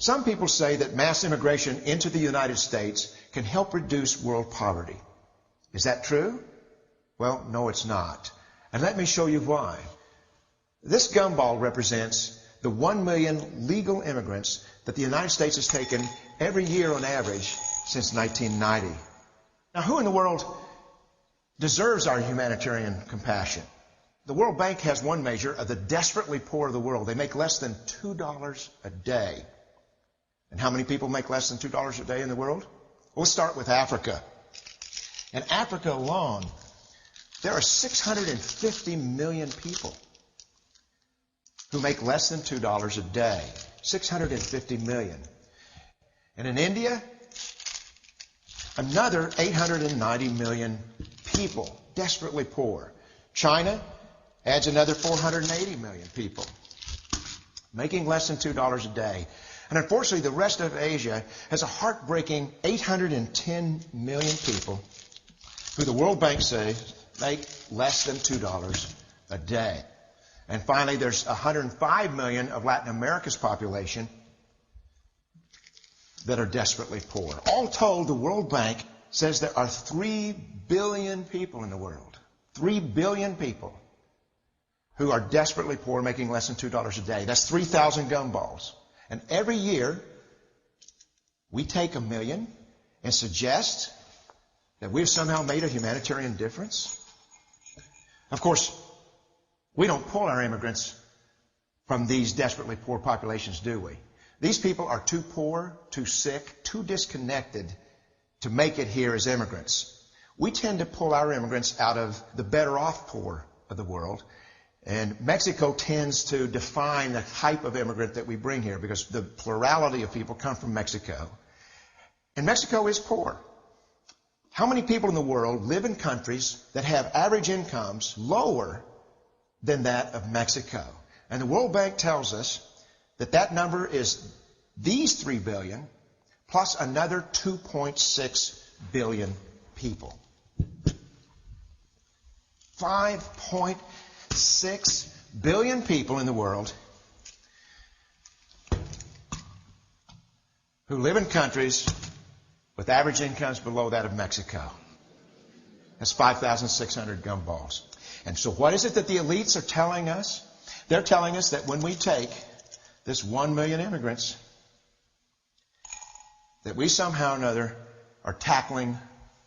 Some people say that mass immigration into the United States can help reduce world poverty. Is that true? Well, no, it's not. And let me show you why. This gumball represents the 1 million legal immigrants that the United States has taken every year on average since 1990. Now, who in the world deserves our humanitarian compassion? The World Bank has one measure of the desperately poor of the world. They make less than $2 a day. And how many people make less than $2 a day in the world? We'll start with Africa. In Africa alone, there are 650 million people who make less than $2 a day. 650 million. And in India, another 890 million people, desperately poor. China adds another 480 million people, making less than $2 a day. And unfortunately, the rest of Asia has a heartbreaking 810 million people who the World Bank says make less than $2 a day. And finally, there's 105 million of Latin America's population that are desperately poor. All told, the World Bank says there are 3 billion people in the world. 3 billion people who are desperately poor, making less than $2 a day. That's 3,000 gumballs. And every year, we take 1 million and suggest that we've somehow made a humanitarian difference. Of course, we don't pull our immigrants from these desperately poor populations, do we? These people are too poor, too sick, too disconnected to make it here as immigrants. We tend to pull our immigrants out of the better off poor of the world. And Mexico tends to define the type of immigrant that we bring here because the plurality of people come from Mexico. And Mexico is poor. How many people in the world live in countries that have average incomes lower than that of Mexico? And the World Bank tells us that that number is these 3 billion plus another 2.6 billion people. 5.6 billion people in the world who live in countries with average incomes below that of Mexico. That's 5,600 gumballs. And so what is it that the elites are telling us? They're telling us that when we take this 1 million immigrants, that we somehow or another are tackling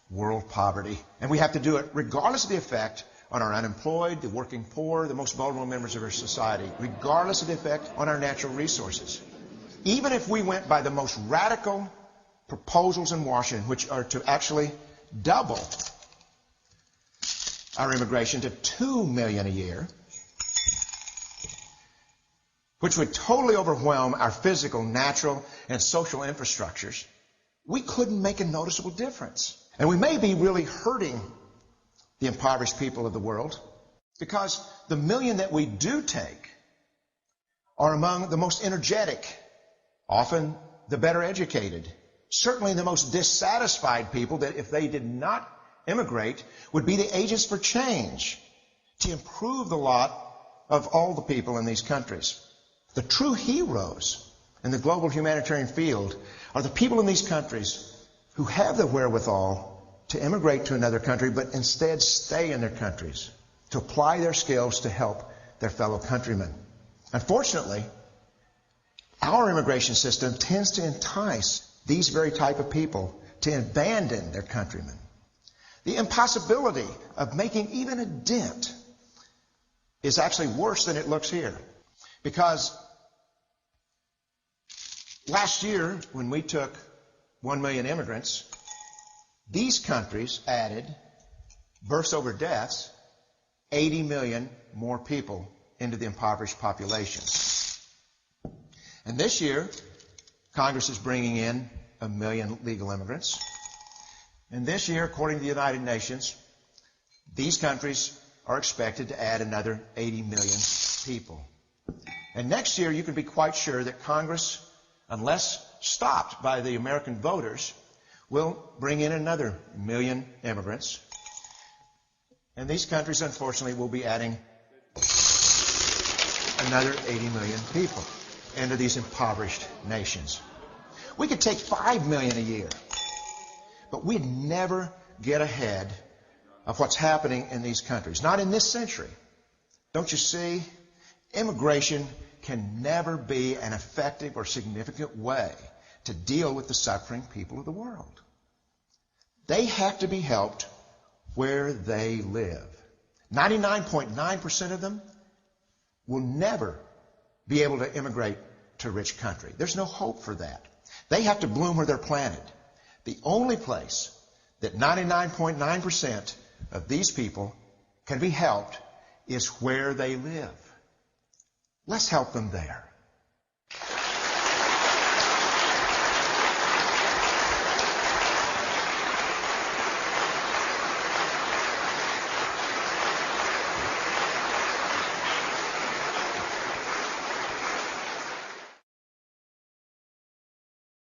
world poverty. And we have to do it regardless of the effect on our unemployed, the working poor, the most vulnerable members of our society, regardless of the effect on our natural resources. Even if we went by the most radical proposals in Washington, which are to actually double our immigration to 2 million a year, which would totally overwhelm our physical, natural, and social infrastructures, we couldn't make a noticeable difference. And we may be really hurting the impoverished people of the world because the million that we do take are among the most energetic, often the better educated, certainly the most dissatisfied people that if they did not immigrate would be the agents for change to improve the lot of all the people in these countries. The true heroes in the global humanitarian field are the people in these countries who have the wherewithal to immigrate to another country, but instead stay in their countries, to apply their skills to help their fellow countrymen. Unfortunately, our immigration system tends to entice these very type of people to abandon their countrymen. The impossibility of making even a dent is actually worse than it looks here. Because last year, when we took 1 million immigrants, these countries added, births over deaths, 80 million more people into the impoverished population. And this year, Congress is bringing in 1 million legal immigrants. And this year, according to the United Nations, these countries are expected to add another 80 million people. And next year, you can be quite sure that Congress, unless stopped by the American voters, will bring in another 1 million immigrants. And these countries, unfortunately, will be adding another 80 million people into these impoverished nations. We could take 5 million a year. But we'd never get ahead of what's happening in these countries. Not in this century. Don't you see? Immigration can never be an effective or significant way to deal with the suffering people of the world. They have to be helped where they live. 99.9% of them will never be able to immigrate to a rich country. There's no hope for that. They have to bloom where they're planted. The only place that 99.9% of these people can be helped is where they live. Let's help them there.